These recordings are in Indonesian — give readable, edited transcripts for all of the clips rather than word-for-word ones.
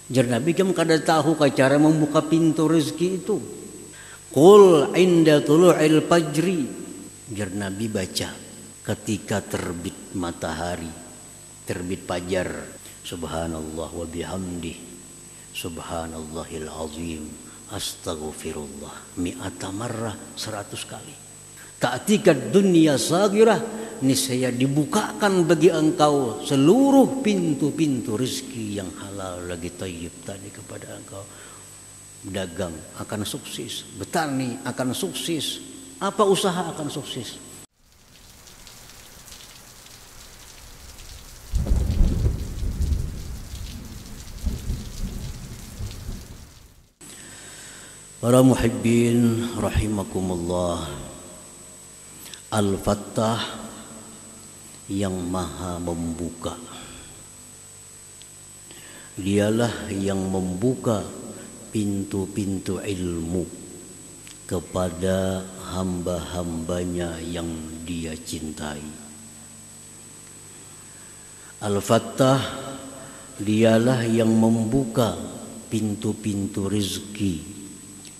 Jar Nabi kam kada tahu cara membuka pintu rezeki itu. Qul inda tulu'il fajri. Jar Nabi baca ketika terbit matahari, terbit fajar. Subhanallah wa bihamdih, subhanallahil azim, astaghfirullah mi'ata marrah, 100 kali. Ta'tika dunya sagirah, niscaya dibukakan bagi engkau seluruh pintu-pintu rezeki yang halal lagi thayyib tadi kepada engkau. Dagang akan sukses, bertani akan sukses, apa usaha akan sukses. Para muhibbin rahimakumullah, Al-Fattah yang maha membuka, dialah yang membuka pintu-pintu ilmu kepada hamba-hambanya yang dia cintai. Al-Fattah dialah yang membuka pintu-pintu rezeki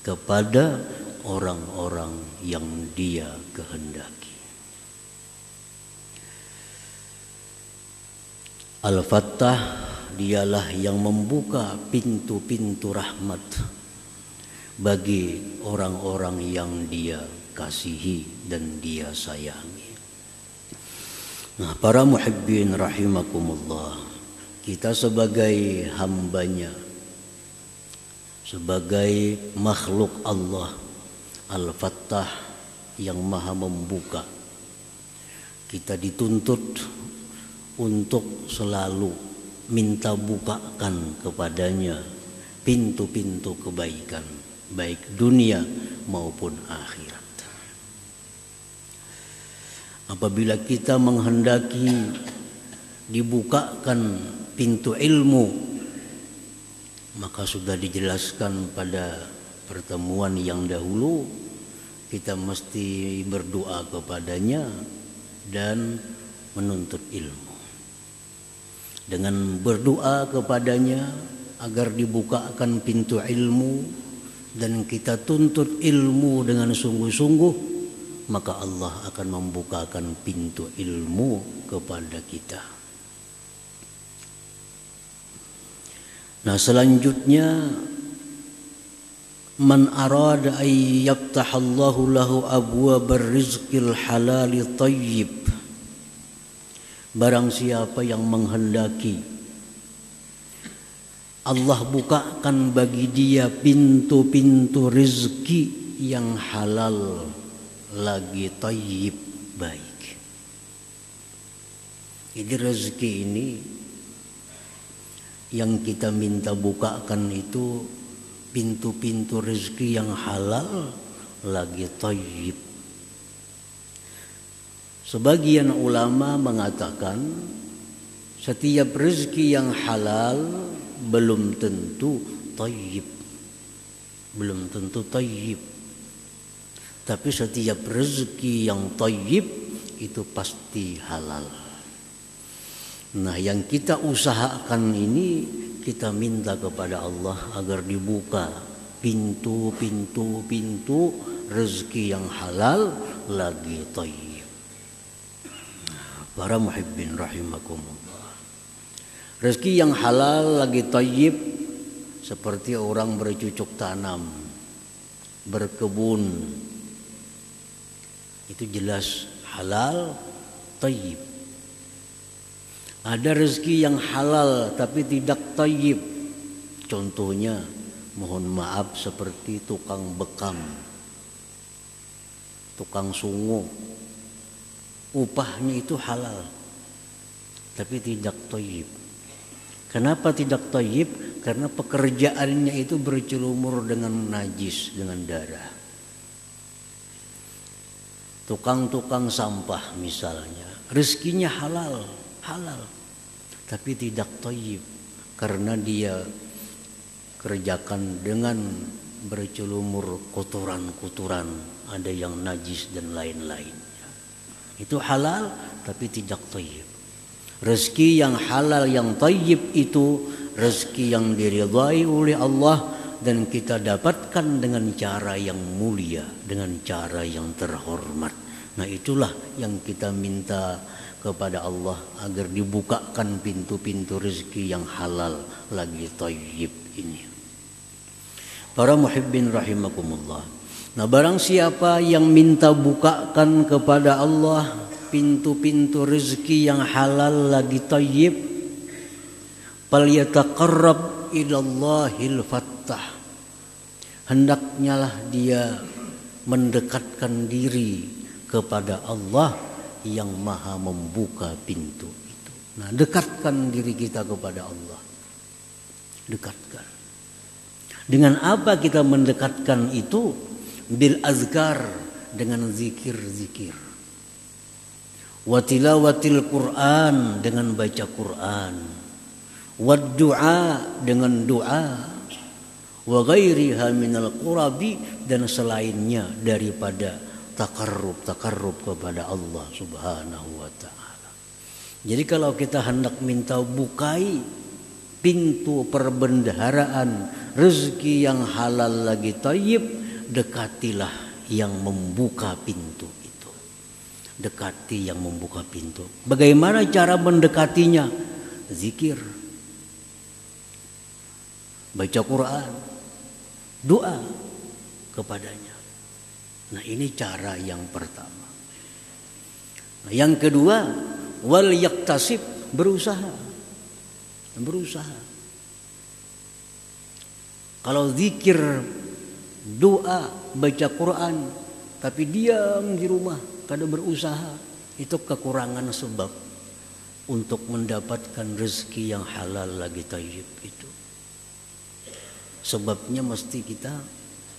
kepada orang-orang yang dia kehendaki. Al-Fattah dialah yang membuka pintu-pintu rahmat bagi orang-orang yang dia kasihi dan dia sayangi. Nah, para muhibbin rahimakumullah, kita sebagai hambanya, sebagai makhluk Allah Al-Fattah yang maha membuka, kita dituntut untuk selalu minta bukakan kepadanya pintu-pintu kebaikan, baik dunia maupun akhirat. Apabila kita menghendaki dibukakan pintu ilmu, maka sudah dijelaskan pada pertemuan yang dahulu, kita mesti berdoa kepadanya dan menuntut ilmu. Dengan berdoa kepadanya agar dibukakan pintu ilmu dan kita tuntut ilmu dengan sungguh-sungguh, maka Allah akan membukakan pintu ilmu kepada kita. Nah, selanjutnya, man arada ay yaftahallahu lahu abwabar rizqil halali thayyib. Barang siapa yang menghendaki Allah bukakan bagi dia pintu-pintu rezeki yang halal lagi thayyib, baik. Jadi rezeki ini yang kita minta bukakan itu pintu-pintu rezeki yang halal lagi thayyib. Sebagian ulama mengatakan setiap rezeki yang halal belum tentu thayyib. Belum tentu thayyib. Tapi setiap rezeki yang thayyib itu pasti halal. Nah, yang kita usahakan ini, kita minta kepada Allah agar dibuka pintu-pintu rezeki yang halal lagi thayyib. Para muhibbin rahimakumullah, rezeki yang halal lagi thayyib seperti orang bercocok tanam, berkebun, itu jelas halal thayyib. Ada rezeki yang halal tapi tidak thayyib. Contohnya, mohon maaf, seperti tukang bekam, tukang sungu. Upahnya itu halal tapi tidak thayyib. Kenapa tidak thayyib? Karena pekerjaannya itu bercelumur dengan najis, dengan darah. Tukang-tukang sampah misalnya, rezekinya halal tapi tidak thayyib karena dia kerjakan dengan bercelumur kotoran-kotoran, ada yang najis dan lain-lain. Itu halal tapi tidak thayyib. Rezeki yang halal yang thayyib itu rezeki yang diridhai oleh Allah dan kita dapatkan dengan cara yang mulia, dengan cara yang terhormat. Nah, itulah yang kita minta kepada Allah agar dibukakan pintu-pintu rezeki yang halal lagi thayyib ini. Para muhibbin rahimakumullah. Nah, barang siapa yang minta bukakan kepada Allah pintu-pintu rezeki yang halal lagi thayyib, falyataqarrab ilallahil fattah. Hendaknya lah dia mendekatkan diri kepada Allah yang maha membuka pintu itu. Nah, dekatkan diri kita kepada Allah. Dekatkan. Dengan apa kita mendekatkan itu? Bil azkar, dengan zikir-zikir. Wa tilawatil Quran, dengan baca Quran. Wa du'a, dengan doa. Wa ghairiha minal qurabi, dan selainnya daripada takarrub kepada Allah Subhanahu wa ta'ala. Jadi kalau kita hendak minta bukai pintu perbendaharaan rezeki yang halal lagi thayyib, dekatilah yang membuka pintu itu. Dekati yang membuka pintu. Bagaimana cara mendekatinya? Zikir, baca Quran, doa kepadanya. Nah, ini cara yang pertama. Nah, yang kedua, wal yaktasib, berusaha. Kalau zikir, doa, baca Quran, tapi diam di rumah, kada berusaha, itu kekurangan sebab untuk mendapatkan rezeki yang halal lagi thayyib itu. Sebabnya mesti kita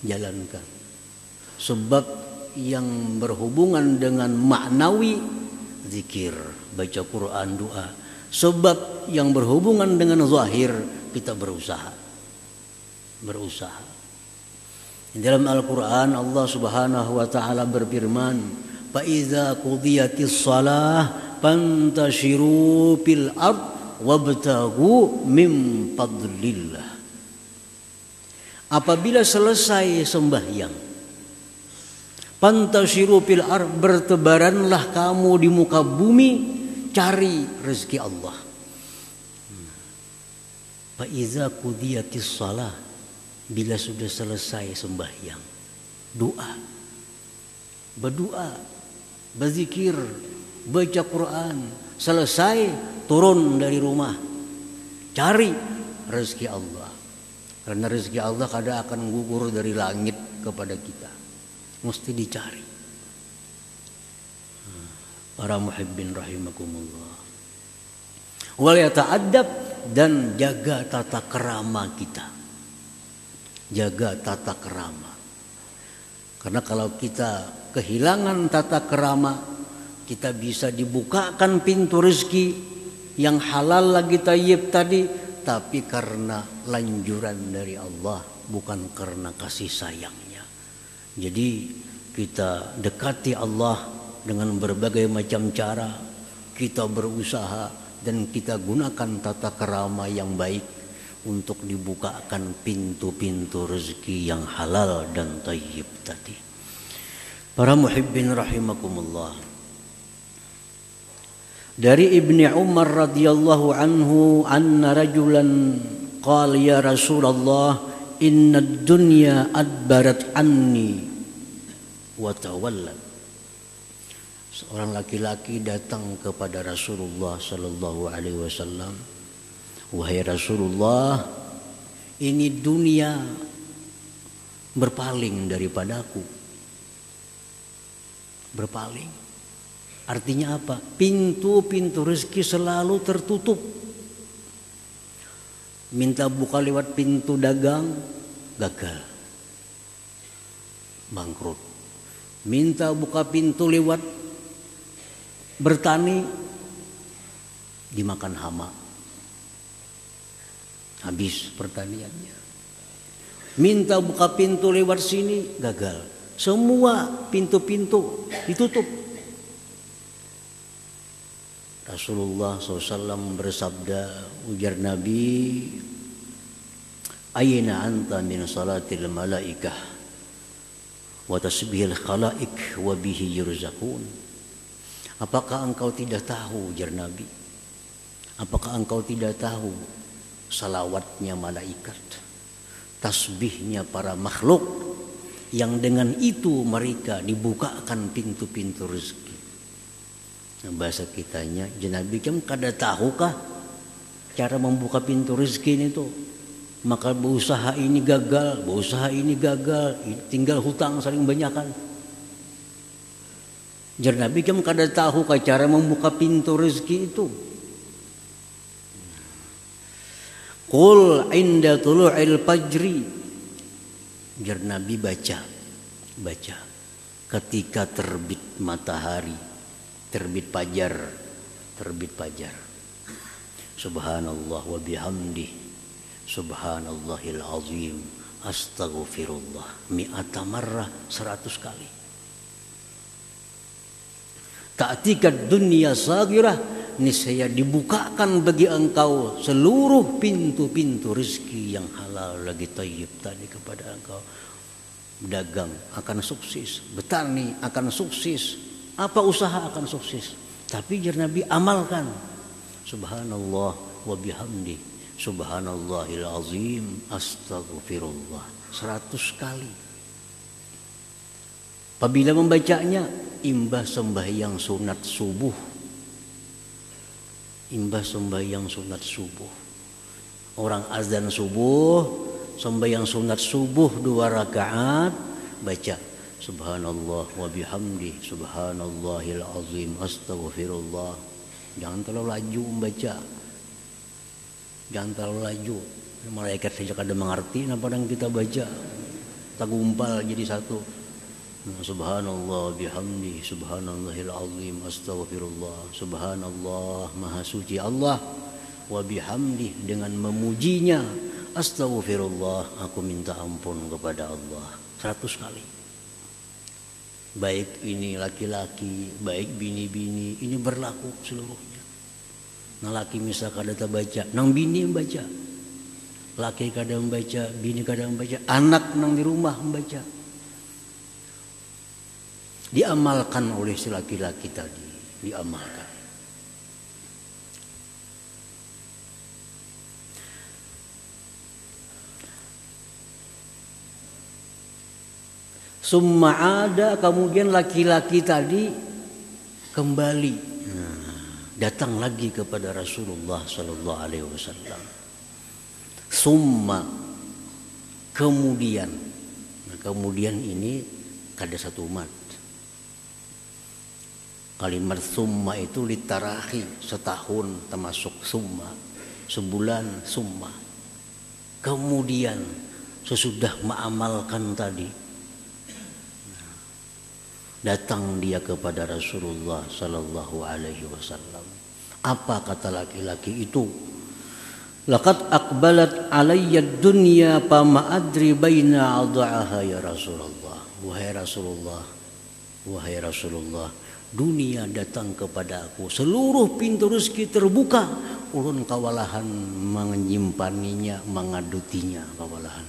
jalankan. Sebab yang berhubungan dengan maknawi, zikir, baca Quran, doa. Sebab yang berhubungan dengan zahir, kita berusaha. Dalam Al-Quran Allah Subhanahu wa ta'ala berfirman, fa iza qudiyatis shalah fantashiru fil ard wabtaghu min fadlillah. Apabila selesai sembahyang, fantashiru fil ard, bertebaranlah kamu di muka bumi, cari rezeki Allah. Fa iza qudiyatis shalah, bila sudah selesai sembahyang, doa, berdoa, berzikir, baca Quran, selesai turun dari rumah, cari rezeki Allah. Karena rezeki Allah kadang akan gugur dari langit kepada kita, mesti dicari. Para muhibbin rahimakumullah. Wal yata'addab, dan jaga tata kerama kita. Jaga tata kerama. Karena kalau kita kehilangan tata kerama, kita bisa dibukakan pintu rezeki yang halal lagi thayyib tadi, tapi karena lanjuran dari Allah, bukan karena kasih sayangnya. Jadi kita dekati Allah dengan berbagai macam cara, kita berusaha dan kita gunakan tata kerama yang baik untuk dibukakan pintu-pintu rezeki yang halal dan thayyib tadi. Para muhibbin rahimakumullah. Dari Ibni Umar radhiyallahu anhu, anna rajulan qala ya Rasulullah, inna ad-dunya adbarat anni wa tawallat. Seorang laki-laki datang kepada Rasulullah sallallahu alaihi wasallam, wahai Rasulullah, ini dunia berpaling daripadaku. Berpaling. Artinya apa? Pintu-pintu rezeki selalu tertutup. Minta buka lewat pintu dagang, gagal. Bangkrut. Minta buka pintu lewat bertani, dimakan hama. Habis pertaniannya. Minta buka pintu lewat sini, gagal. Semua pintu-pintu ditutup. Rasulullah SAW bersabda, ujar Nabi, "Aina anta min salatil malaikah wa tasbihil khalaik wa bihi yurzaqun." Apakah engkau tidak tahu, ujar Nabi? Apakah engkau tidak tahu salawatnya malaikat, tasbihnya para makhluk, yang dengan itu mereka dibukakan pintu-pintu rezeki. Bahasa kitanya, Nabi kan kada tahukah cara membuka pintu rezeki ini tuh? Maka berusaha ini gagal, tinggal hutang saling banyakan. Nabi kan kada tahukah cara membuka pintu rezeki itu? Qul inda tulu'il fajri. Nabi baca ketika terbit matahari, terbit fajar. Subhanallah wa bihamdi, subhanallahil azim, astaghfirullah mi'ata marrah, 100 kali. Ta'tika dunya sagirah, niscaya dibukakan bagi engkau seluruh pintu-pintu rezeki yang halal lagi thayyib tadi kepada engkau. Dagang akan sukses, bertani akan sukses, apa usaha akan sukses. Tapi Nabi amalkan subhanallah wa bihamdi, subhanallahil azim, astaghfirullah 100 kali. Apabila membacanya imbah sembahyang sunat subuh, orang azan subuh, sembahyang sunat subuh 2 rakaat, baca subhanallah wa bihamdi, subhanallahil azim, astaghfirullah. Jangan terlalu laju membaca, jangan terlalu laju. Malaikat saja kadang mengerti apa yang kita baca, tagumpal jadi satu. Subhanallah bihamdi, subhanallahil azim, astaghfirullah. Subhanallah, maha suci Allah, wa bihamdi, dengan memujinya, astaghfirullah, aku minta ampun kepada Allah 100 kali. Baik ini laki-laki, baik bini-bini, ini berlaku seluruhnya. Nah laki misal kada baca, nang bini membaca, laki kada membaca, bini kada membaca, anak nang di rumah membaca. Diamalkan oleh si laki-laki tadi, diamalkan. Summa ada, kemudian laki-laki tadi kembali, datang lagi kepada Rasulullah sallallahu alaihi wasallam. Summa, kemudian. Nah, kemudian ini kada satu mat. Kalimat summa itu litarahi, setahun termasuk summa, sebulan summa. Kemudian sesudah mengamalkan tadi, datang dia kepada Rasulullah sallallahu alaihi wasallam. Apa kata laki-laki itu? Laqad aqbalat alayya dunya fama adri baina adha'aha ya Rasulullah. Wahai Rasulullah, dunia datang kepada aku, seluruh pintu rezeki terbuka, ulun kawalahan menyimpaninya, mengadutinya kawalahan.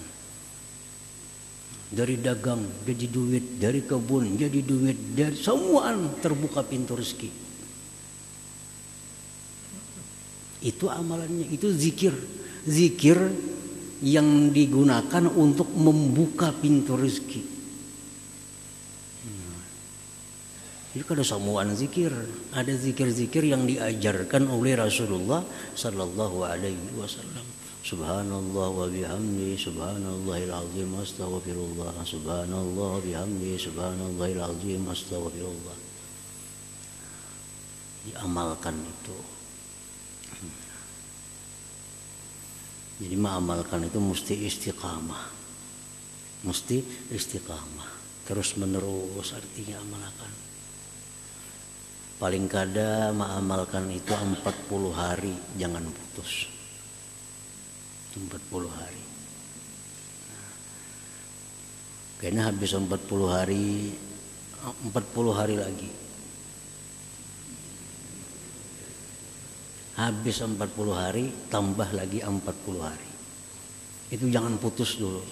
Dari dagang jadi duit, dari kebun jadi duit, dari semuaan terbuka pintu rezeki. Itu amalannya, itu zikir yang digunakan untuk membuka pintu rezeki. Jadi kada semuaan zikir, ada zikir-zikir yang diajarkan oleh Rasulullah sallallahu alaihi wasallam. Subhanallah wa bihamdi, subhanallahil azim, astaghfirullah. Subhanallah bihamdi, subhanallahil azim, astaghfirullah. Diamalkan itu. Jadi mengamalkan itu mesti istiqamah. Terus menerus artinya amalkan. Paling kada mengamalkan itu 40 hari, jangan putus. 40 hari. Karena habis 40 hari lagi. Habis 40 hari, tambah lagi 40 hari. Itu jangan putus dulu.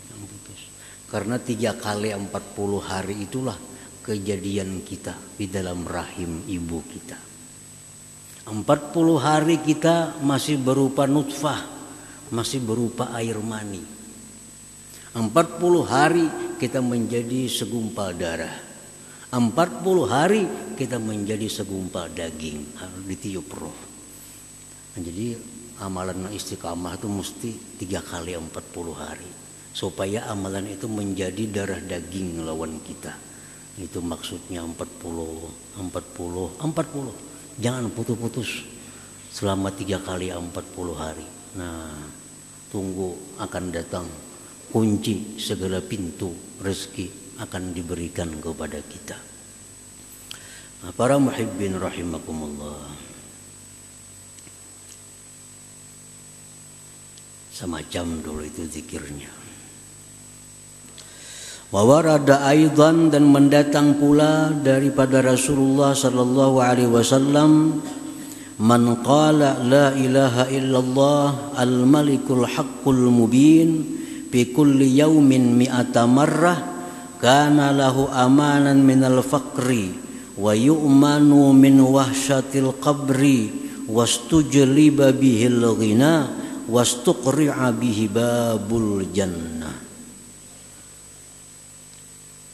Jangan putus. Karena 3 kali 40 hari itulah kejadian kita di dalam rahim ibu kita. 40 hari kita masih berupa nutfah, masih berupa air mani. 40 hari kita menjadi segumpal darah. 40 hari kita menjadi segumpal daging, harus ditiup roh. Nah, jadi amalan istiqamah itu mesti 3 kali 40 hari. Supaya amalan itu menjadi darah daging lawan kita. Itu maksudnya 40. Jangan putus-putus selama 3 kali 40 hari. Nah, tunggu akan datang kunci segala pintu rezeki akan diberikan kepada kita. Nah, para muhibbin rahimakumullah. Semacam dulu itu zikirnya. Wa warada aidan, dan mendatang pula daripada Rasulullah sallallahu alaihi wasallam, man qala la ilaha illallah al-malikul haqqul mubin fi kulli yaumin mi'ata marrah kana lahu amanan minal faqri wa yu'manu min wahsyatil qabri wastujliba bihil ghina wastuqri'a bihi babul jannah.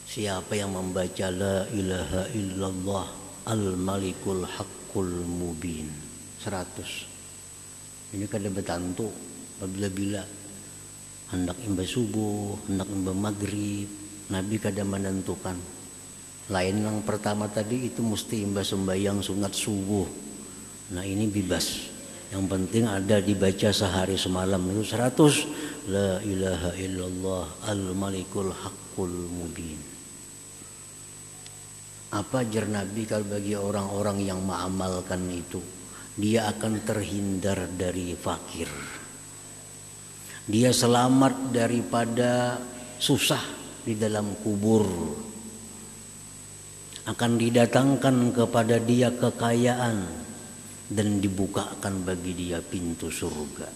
Siapa yang membaca la ilaha illallah al-malikul haqqul mubin 100. Ini kada betantu bila-bila hendak imba subuh, hendak imba maghrib, Nabi kada menentukan. Lain yang pertama tadi itu mesti imba sembahyang sunat subuh. Nah, ini bebas. Yang penting ada dibaca sehari semalam itu 100. La ilaha illallah al-malikul haqqul mubin. Apa ajar Nabi kalau bagi orang-orang yang mengamalkan itu, dia akan terhindar dari fakir. Dia selamat daripada susah di dalam kubur. Akan didatangkan kepada dia kekayaan dan dibukakan bagi dia pintu surga.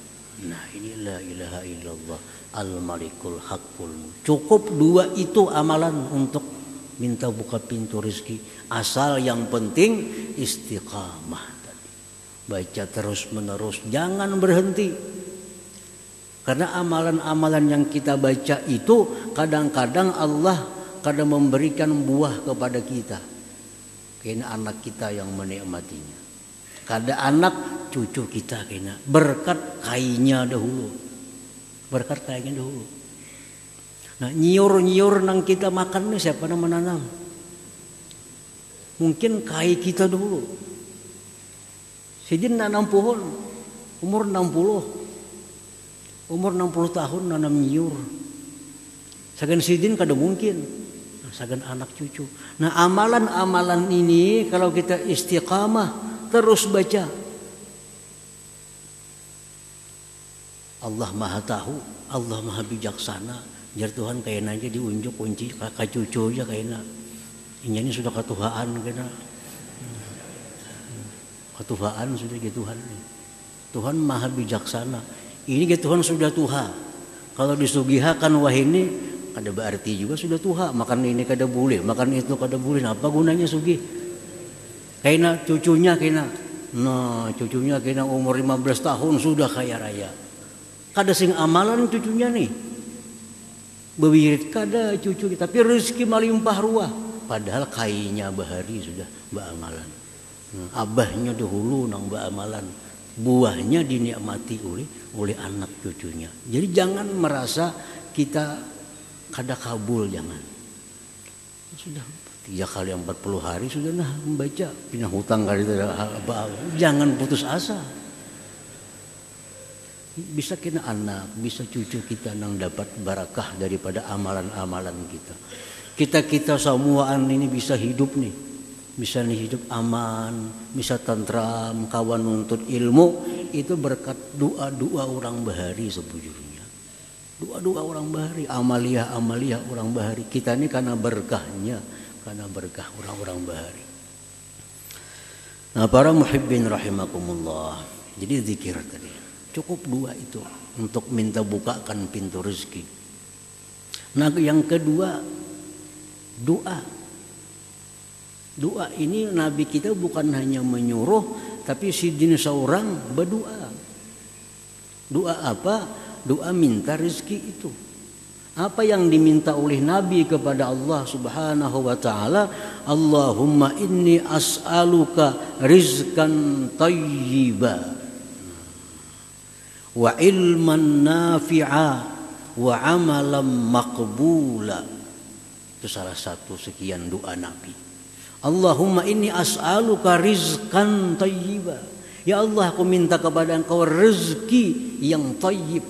Nah, ini la ilaha illallah al-malikul haqqul. Cukup 2 itu amalan untuk minta buka pintu rezeki. Asal yang penting istiqamah tadi. Baca terus menerus, jangan berhenti. Karena amalan-amalan yang kita baca itu kadang-kadang Allah kadang memberikan buah kepada kita. Kena anak kita yang menikmatinya. Kada anak cucu kita kena berkat kainya dahulu. Berkat kainya dahulu. Nah, nyiur-nyiur nang kita makan nih siapa yang menanam? Mungkin kai kita dulu. Sidin nanam pohon umur 60. Umur 60 tahun nanam nyiur. Sagan sidin kada mungkin. Sagan anak cucu. Nah, amalan-amalan ini kalau kita istiqamah terus baca. Allah Maha tahu, Allah Maha bijaksana. Jar Tuhan kayaknya aja diunjuk kunci kakak cucu aja kayaknya. Ini sudah ketuhaan kayaknya. Ketuhaan sudah ke Tuhan. Tuhan Maha bijaksana. Ini ke Tuhan sudah tuha. Kalau disugihakan wah ini kada berarti juga sudah tuha. Makan ini kada boleh, makan itu kada boleh. Apa gunanya sugih? Kayaknya cucunya kayaknya. Nah, cucunya kayaknya umur 15 tahun sudah kaya raya. Kada sing amalan cucunya nih. Bewirit kada cucu, tapi rezeki melimpah ruah. Padahal kainya bahari sudah beramalan. Abahnya dahulu nang beramalan. Buahnya dinikmati oleh anak cucunya. Jadi jangan merasa kita kada kabul, jangan. Sudah 3 kali 40 hari sudah nah membaca. Pindah hutang kali itu. Jangan putus asa. Bisa kena anak, bisa cucu kita nang dapat barakah daripada amalan-amalan kita. Kita semuaan ini bisa hidup nih. Bisa nih hidup aman, bisa tentram, kawan nuntut ilmu. Itu berkat doa-doa orang bahari sebujurnya. Doa-doa orang bahari, amalia-amalia orang bahari. Kita ini karena berkahnya, karena berkah orang-orang bahari. Nah, para muhibbin rahimakumullah. Jadi zikir tadi. Cukup 2 itu untuk minta bukakan pintu rezeki. Nah, yang kedua doa. Doa ini Nabi kita bukan hanya menyuruh, tapi sidin seorang berdoa. Doa apa? Doa minta rezeki itu. Apa yang diminta oleh Nabi kepada Allah Subhanahu wa taala? Allahumma inni as'aluka rizqan thayyiba wa ilman nafi'a wa amalan maqbula. Itu salah satu sekian doa Nabi. Allahumma inni as'aluka rizqan thayyiba. Ya Allah, aku minta kepada Engkau rezeki yang thayyib.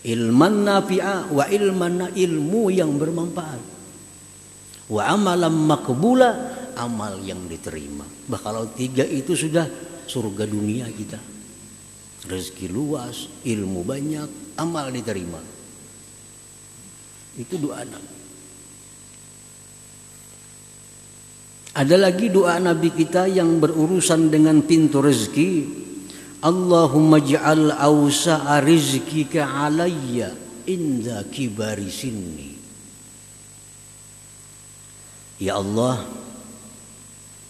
Ilman nafi'a wa ilmu yang bermanfaat. Wa amalan maqbula, amal yang diterima. Bah, kalau 3 itu sudah surga dunia kita. Rezeki luas, ilmu banyak, amal diterima. Itu doa Nabi. Ada lagi doa Nabi kita yang berurusan dengan pintu rezeki. Allahumma ja'al awsa'a rizkika alayya inda kibari sinni. Ya Allah,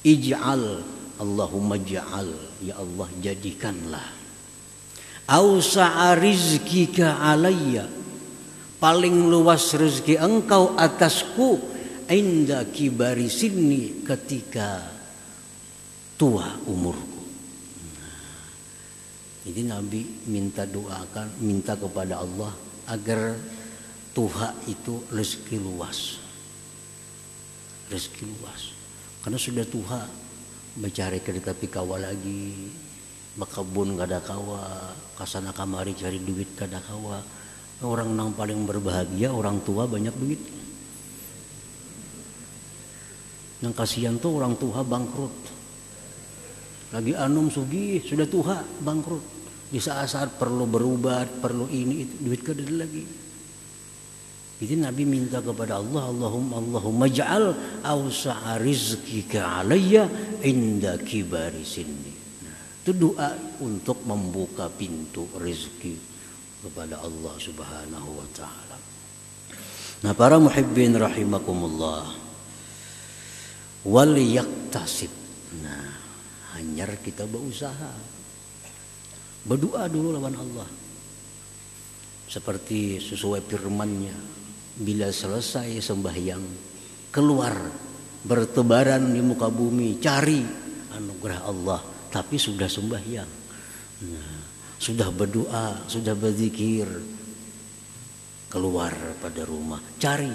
ij'al, Allahumma ja'al, ya Allah jadikanlah awsa'a rizkika alayya, paling luas rezeki Engkau atasku, inda kibari sinni, ketika tua umurku. Jadi Nabi minta kepada Allah agar tuha itu rezeki luas. Rezeki luas. Karena sudah tuha, mencari kereta tapi kawa lagi, bakabun kada kawa, kasana kamari cari duit kada kawa. Orang yang paling berbahagia orang tua banyak duit. Yang kasihan tuh orang tua bangkrut. Lagi anum sugih sudah tuha bangkrut. Di saat-saat perlu berubat, perlu ini itu, duit kada lagi. Jadi Nabi minta kepada Allah, Allahumma ja'al awsa'a rizkika alayya inda kibari sinni. Nah, itu doa untuk membuka pintu rezeki kepada Allah Subhanahu wa taala. Nah, para muhibbin rahimakumullah, wal yaktasib. Nah, hanyar kita berusaha. Berdoa dulu lawan Allah. Seperti sesuai firman-Nya, bila selesai sembahyang, keluar bertebaran di muka bumi, cari anugerah Allah, tapi sudah sembahyang. Nah, sudah berdoa, sudah berzikir, keluar pada rumah, cari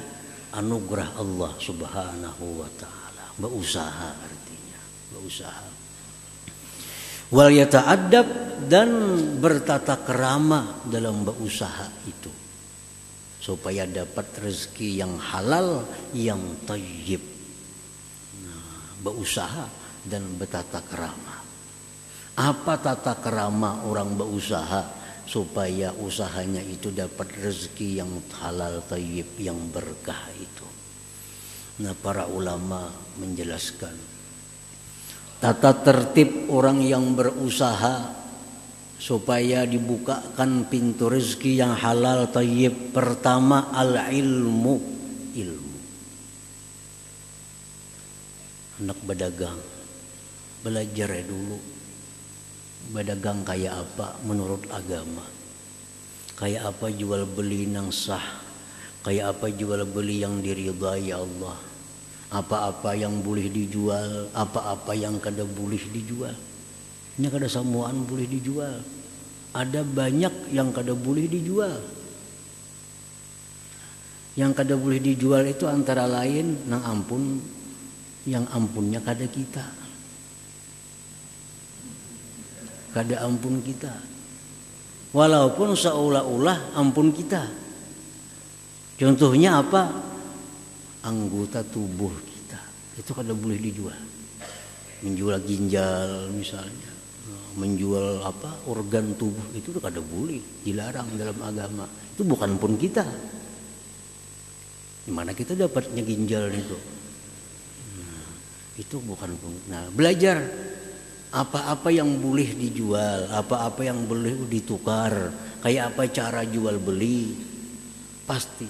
anugerah Allah Subhanahu wa taala. Berusaha artinya, berusaha. Wal yata'addab, dan bertata kerama dalam berusaha itu supaya dapat rezeki yang halal, yang thayyib. Nah, berusaha dan bertata kerama. Apa tata kerama orang berusaha supaya usahanya itu dapat rezeki yang halal, thayyib, yang berkah itu? Nah, para ulama menjelaskan tata tertib orang yang berusaha supaya dibukakan pintu rezeki yang halal thayyib. Pertama, al-ilmu, ilmu. Anak berdagang, belajar dulu berdagang kayak apa menurut agama, kayak apa jual beli yang sah, kayak apa jual beli yang diridhai Allah, apa-apa yang boleh dijual, apa-apa yang kada boleh dijual. Ini kada samuan boleh dijual. Ada banyak yang kada boleh dijual. Yang kada boleh dijual itu antara lain nang ampun, yang ampunnya kada kita. Kada ampun kita. Walaupun seolah-olah ampun kita. Contohnya apa? Anggota tubuh kita. Itu kada boleh dijual. Menjual ginjal misalnya. Menjual apa organ tubuh itu kada boleh, dilarang dalam agama. Itu bukan pun kita. Di mana kita dapatnya ginjal itu? Itu bukan. Nah, belajar apa-apa yang boleh dijual, apa-apa yang boleh ditukar, kayak apa cara jual beli, pasti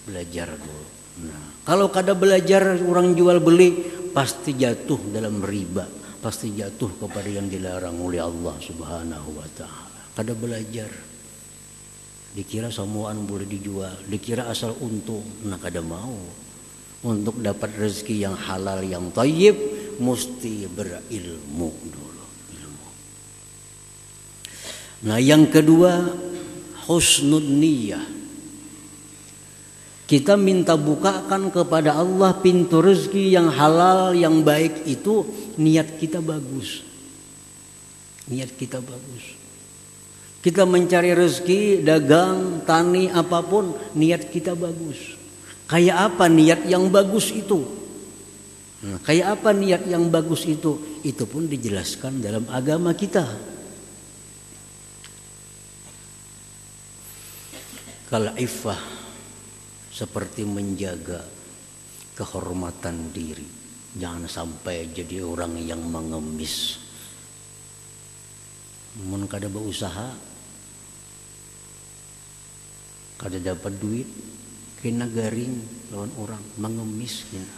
belajar dulu. Nah, kalau kada belajar orang jual beli, pasti jatuh dalam riba, pasti jatuh kepada yang dilarang oleh Allah Subhanahu wa taala. Kada belajar, dikira semuaan boleh dijual, dikira asal untung. Nah, kada mau. Untuk dapat rezeki yang halal yang thayyib mesti berilmu dulu, ilmu. Nah, yang kedua, husnul niyah. Kita minta bukakan kepada Allah pintu rezeki yang halal, yang baik itu, niat kita bagus. Niat kita bagus. Kita mencari rezeki, dagang, tani, apapun, niat kita bagus. Kayak apa niat yang bagus itu? Nah, kayak apa niat yang bagus itu? Itu pun dijelaskan dalam agama kita. Kalau iffah seperti menjaga kehormatan diri, jangan sampai jadi orang yang mengemis. Mun kada berusaha, kada dapat duit, kena garing lawan orang, mengemis kena.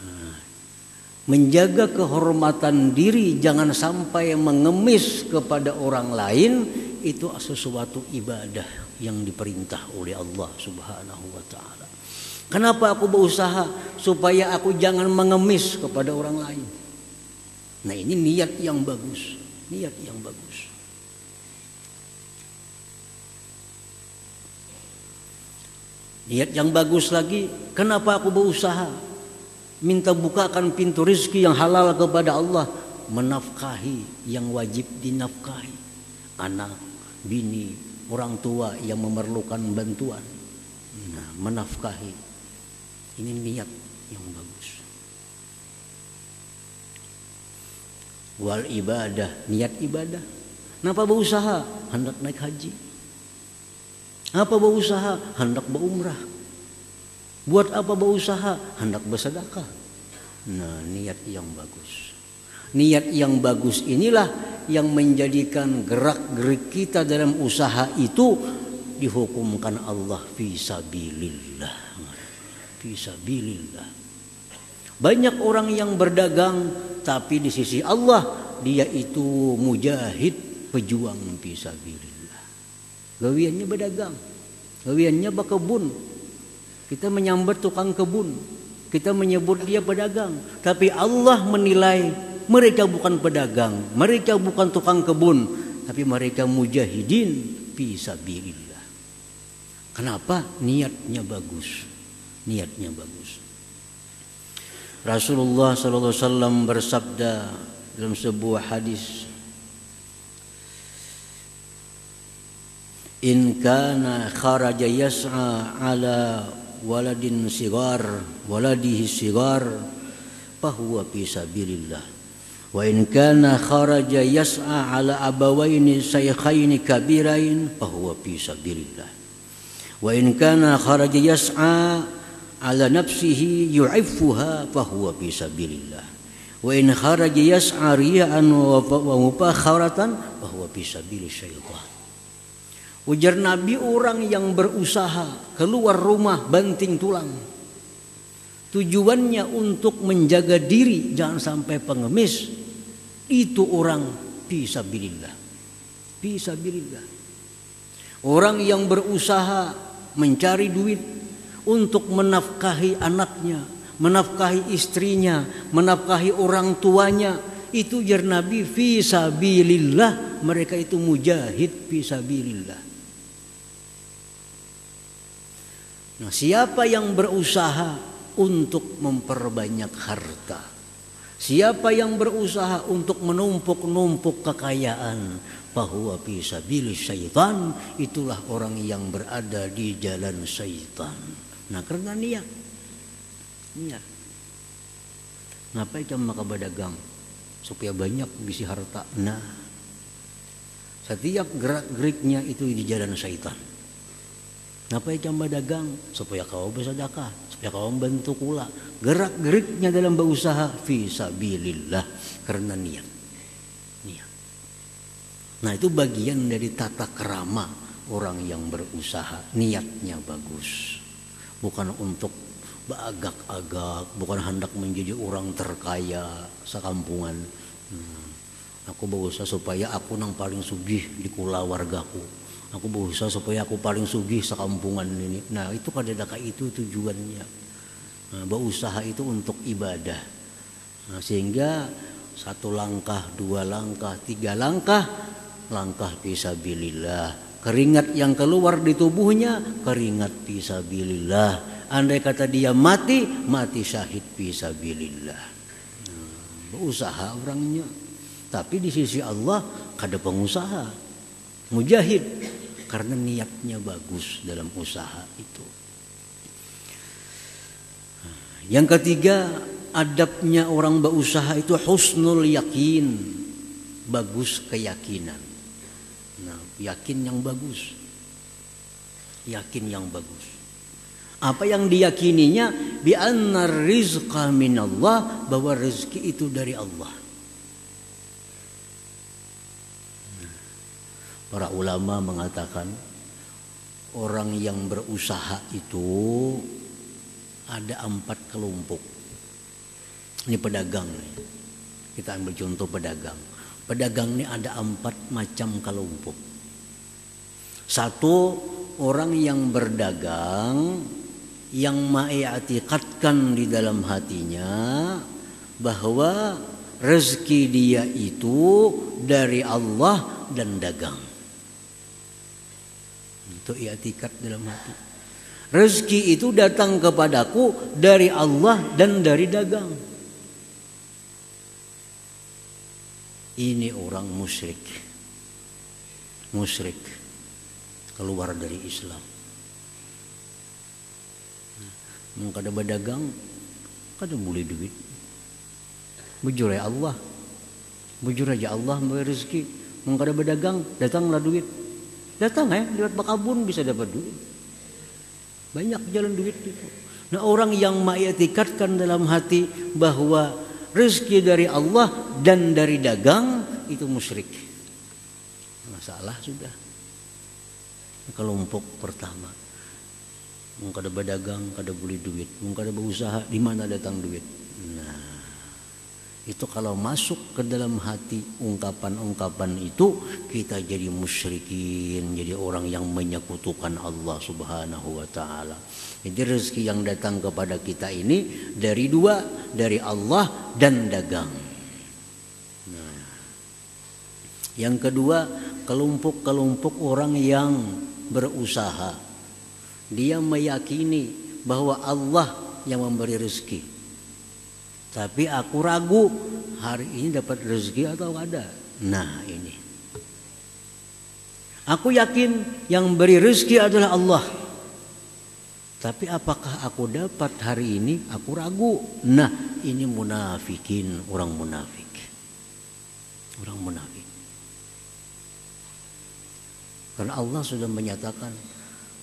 Nah, menjaga kehormatan diri, jangan sampai mengemis kepada orang lain, itu sesuatu ibadah yang diperintah oleh Allah Subhanahu wa taala. Kenapa aku berusaha? Supaya aku jangan mengemis kepada orang lain. Nah, ini niat yang bagus, niat yang bagus. Niat yang bagus lagi, kenapa aku berusaha? Minta bukakan pintu rezeki yang halal kepada Allah, menafkahi yang wajib dinafkahi, anak, bini, orang tua yang memerlukan bantuan. Nah, menafkahi, ini niat yang bagus. Wal ibadah, niat ibadah. Kenapa berusaha? Hendak naik haji. Apa berusaha? Hendak berumrah. Buat apa berusaha? Hendak bersedekah. Nah, niat yang bagus. Niat yang bagus inilah yang menjadikan gerak-gerik kita dalam usaha itu dihukumkan Allah fisabilillah. Fisabilillah. Banyak orang yang berdagang, tapi di sisi Allah dia itu mujahid, pejuang fisabilillah. Gawiannya berdagang, gawiannya berkebun. Kita menyambat tukang kebun, kita menyebut dia pedagang. Tapi Allah menilai mereka bukan pedagang, mereka bukan tukang kebun, tapi mereka mujahidin fisabilillah. Kenapa? Niatnya bagus, niatnya bagus. Rasulullah SAW bersabda dalam sebuah hadis, in kana kharaja yas'a ala waladin sigar, waladihi sigar, fahuwa fi sabilillah. Wa in kana kharaja yas'a ala abawaini shaykhaini kabirain, fahuwa fi sabilillah. Wa in kana kharaja yas'a ala nafsihi yu'iffuha, fahuwa fi sabilillah. Wa in kharaja yas'a riya'an wa mufakharatan, fahuwa fi sabilil syaitan. Ujar Nabi, orang yang berusaha keluar rumah banting tulang, tujuannya untuk menjaga diri jangan sampai pengemis, itu orang fisabilillah. Fisabilillah. Orang yang berusaha mencari duit untuk menafkahi anaknya, menafkahi istrinya, menafkahi orang tuanya, itu ujar Nabi fisabilillah, mereka itu mujahid fisabilillah. Nah, siapa yang berusaha untuk memperbanyak harta, siapa yang berusaha untuk menumpuk-numpuk kekayaan, bahwa fi sabilis syaitan, itulah orang yang berada di jalan syaitan. Nah, karena niat. Ngapain kamu maka berdagang? Supaya banyak bisi harta. Nah, setiap gerak-geriknya itu di jalan syaitan. Ngapain kamu dagang? Supaya kau bersedekah, Ya kalau membantu kula, gerak-geriknya dalam berusaha fi sabilillah karena niat. Niat. Nah, itu bagian dari tata kerama orang yang berusaha, niatnya bagus. Bukan untuk beagak-agak, bukan hendak menjadi orang terkaya sekampungan. Aku berusaha supaya aku nang paling sugih di kula wargaku. Aku berusaha supaya aku paling sugih sekampungan ini. Nah, itu kadang-kadang itu tujuannya. Nah, berusaha itu untuk ibadah. Nah, sehingga 1 langkah, 2 langkah, 3 langkah, langkah fisabilillah. Keringat yang keluar di tubuhnya, keringat fisabilillah. Andai kata dia mati, mati syahid fisabilillah. Berusaha orangnya. Tapi di sisi Allah kada pengusaha, mujahid, karena niatnya bagus dalam usaha itu. Yang ketiga, adabnya orang berusaha itu husnul yakin, bagus keyakinan. Nah, yakin yang bagus, yakin yang bagus. Apa yang diyakininya? Bi anna rizqa minallah, bahwa rezeki itu dari Allah. Para ulama mengatakan orang yang berusaha itu ada 4 kelompok. Ini pedagang. Kita ambil contoh pedagang. Pedagang ini ada 4 macam kelompok. 1, orang yang berdagang yang ma'ikatkan di dalam hatinya bahwa rezeki dia itu dari Allah dan dagang. Itu i'tikad dalam hati. Rezeki itu datang kepadaku dari Allah dan dari dagang. Ini orang musyrik. Musyrik. Keluar dari Islam. Mau kada berdagang, kada boleh duit. Bujur ya Allah. Bujur aja Allah memberi rezeki. Mau kada berdagang, datanglah duit. Datang lewat bakabun bisa dapat duit. Banyak jalan duit itu. Nah, orang yang mengiktikadkan dalam hati bahwa rezeki dari Allah dan dari dagang, itu musyrik. Masalah sudah. Kelompok pertama. Mau kada berdagang, kada boleh duit. Mau kada berusaha, di mana datang duit? Nah, itu kalau masuk ke dalam hati ungkapan-ungkapan itu, kita jadi musyrikin, jadi orang yang menyekutukan Allah Subhanahu wa taala. Jadi rezeki yang datang kepada kita ini dari 2, dari Allah dan dagang. Nah, yang kedua, kelompok-kelompok orang yang berusaha. Dia meyakini bahwa Allah yang memberi rezeki. Tapi aku ragu hari ini dapat rezeki atau ada. Nah, ini. Aku yakin yang beri rezeki adalah Allah. Tapi apakah aku dapat hari ini? Aku ragu. Nah, ini munafikin, orang munafik. Orang munafik. Karena Allah sudah menyatakan,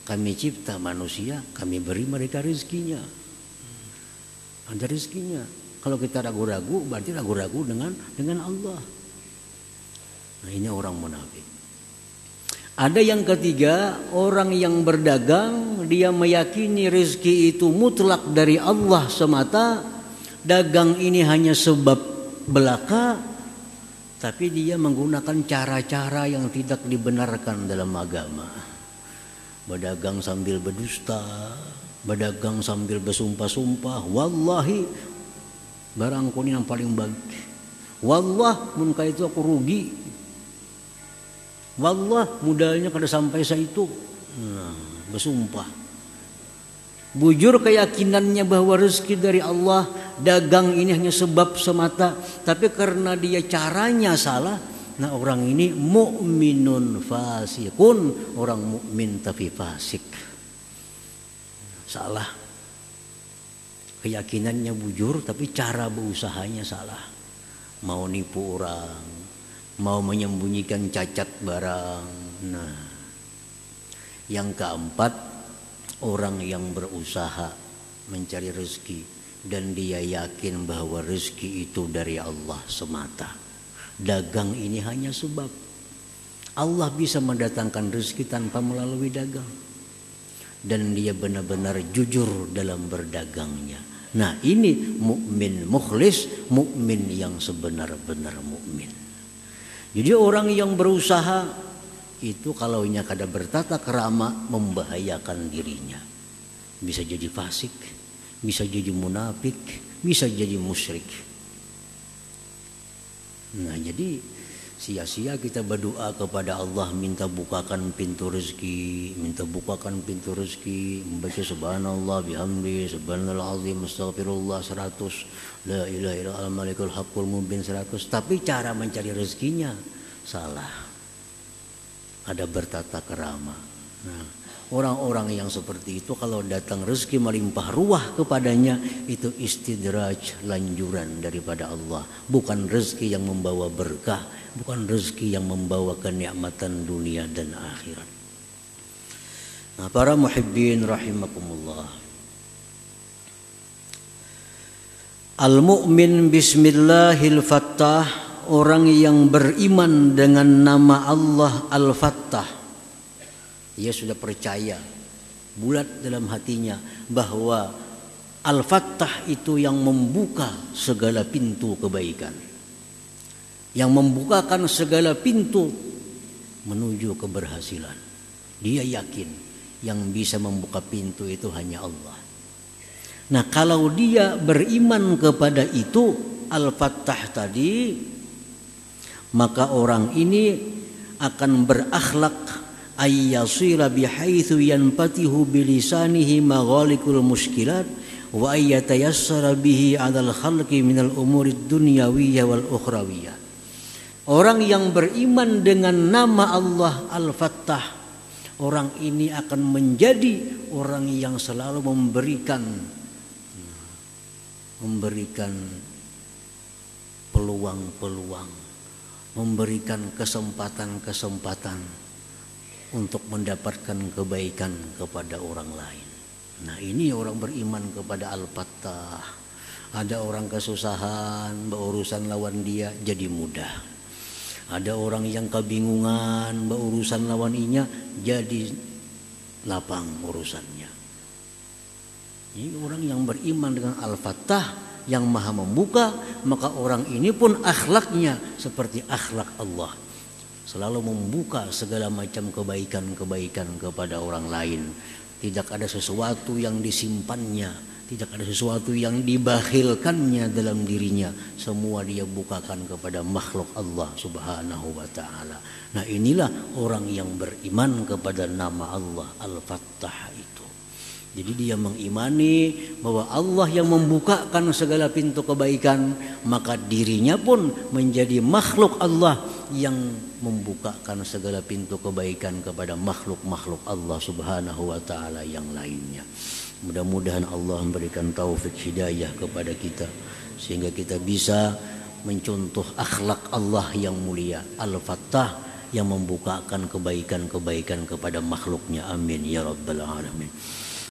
kami cipta manusia, kami beri mereka rezekinya. Ada rezekinya. Kalau kita ragu-ragu, berarti ragu-ragu dengan Allah. Nah, ini orang munafik. Ada yang ketiga, orang yang berdagang, dia meyakini rezeki itu mutlak dari Allah semata. Dagang ini hanya sebab belaka, tapi dia menggunakan cara-cara yang tidak dibenarkan dalam agama. Berdagang sambil berdusta, berdagang sambil bersumpah-sumpah, wallahi barangku ini yang paling baik. Wallah mun ka itu aku rugi. Wallah modalnya kada sampai sa itu. Nah, bersumpah. Bujur keyakinannya bahwa rezeki dari Allah, dagang ini hanya sebab semata, tapi karena dia caranya salah, nah orang ini mukminun fasikun, orang mukmin tapi fasik. Salah. Keyakinannya bujur tapi cara berusahanya salah. Mau nipu orang, mau menyembunyikan cacat barang. Nah, yang keempat, orang yang berusaha mencari rezeki dan dia yakin bahwa rezeki itu dari Allah semata. Dagang ini hanya sebab. Allah bisa mendatangkan rezeki tanpa melalui dagang. Dan dia benar-benar jujur dalam berdagangnya. Nah, ini mukmin mukhlis, mukmin yang sebenar-benar mukmin. Jadi orang yang berusaha itu kalaunya kada bertata krama membahayakan dirinya. Bisa jadi fasik, bisa jadi munafik, bisa jadi musyrik. Nah, jadi sia-sia kita berdoa kepada Allah minta bukakan pintu rezeki, minta bukakan pintu rezeki, membaca subhanallah bihamdi, subhanallah azim, astaghfirullah 100, la ilaha illallah malikul haqqul mubin 100, tapi cara mencari rezekinya salah. Ada bertata kerama. Nah, orang-orang yang seperti itu kalau datang rezeki melimpah ruah kepadanya itu istidraj, lanjuran daripada Allah, bukan rezeki yang membawa berkah, bukan rezeki yang membawa kenikmatan dunia dan akhirat. Nah, para muhibbin rahimakumullah. Al-mu'min bismillahil fattah, orang yang beriman dengan nama Allah Al-Fattah. Dia sudah percaya bulat dalam hatinya bahwa Al-Fattah itu yang membuka segala pintu kebaikan, yang membukakan segala pintu menuju keberhasilan. Dia yakin yang bisa membuka pintu itu hanya Allah. Nah, kalau dia beriman kepada itu Al-Fattah tadi, maka orang ini akan berakhlak ayyasira bihaitsu yanfatihu bilisanihi maghalikul muskilat wa ayyatayassara bihi 'alal khalqi minal umurid dunyawiyyah wal ukhrawiyyah. Orang yang beriman dengan nama Allah Al-Fattah, orang ini akan menjadi orang yang selalu memberikan peluang-peluang, memberikan kesempatan-kesempatan untuk mendapatkan kebaikan kepada orang lain. Nah, ini orang beriman kepada Al-Fattah. Ada orang kesusahan, berurusan lawan dia jadi mudah. Ada orang yang kebingungan, berurusan lawan inya jadi lapang urusannya. Ini orang yang beriman dengan Al-Fattah yang maha membuka, maka orang ini pun akhlaknya seperti akhlak Allah, selalu membuka segala macam kebaikan-kebaikan kepada orang lain. Tidak ada sesuatu yang disimpannya, tidak ada sesuatu yang dibakhilkannya dalam dirinya. Semua dia bukakan kepada makhluk Allah subhanahu wa ta'ala. Nah, inilah orang yang beriman kepada nama Allah Al-Fattah itu. Jadi dia mengimani bahwa Allah yang membukakan segala pintu kebaikan, maka dirinya pun menjadi makhluk Allah yang membukakan segala pintu kebaikan kepada makhluk-makhluk Allah subhanahu wa ta'ala yang lainnya. Mudah-mudahan Allah memberikan taufik hidayah kepada kita sehingga kita bisa mencontoh akhlak Allah yang mulia Al-Fattah yang membukakan kebaikan-kebaikan kepada makhluknya. Amin ya rabbal alamin.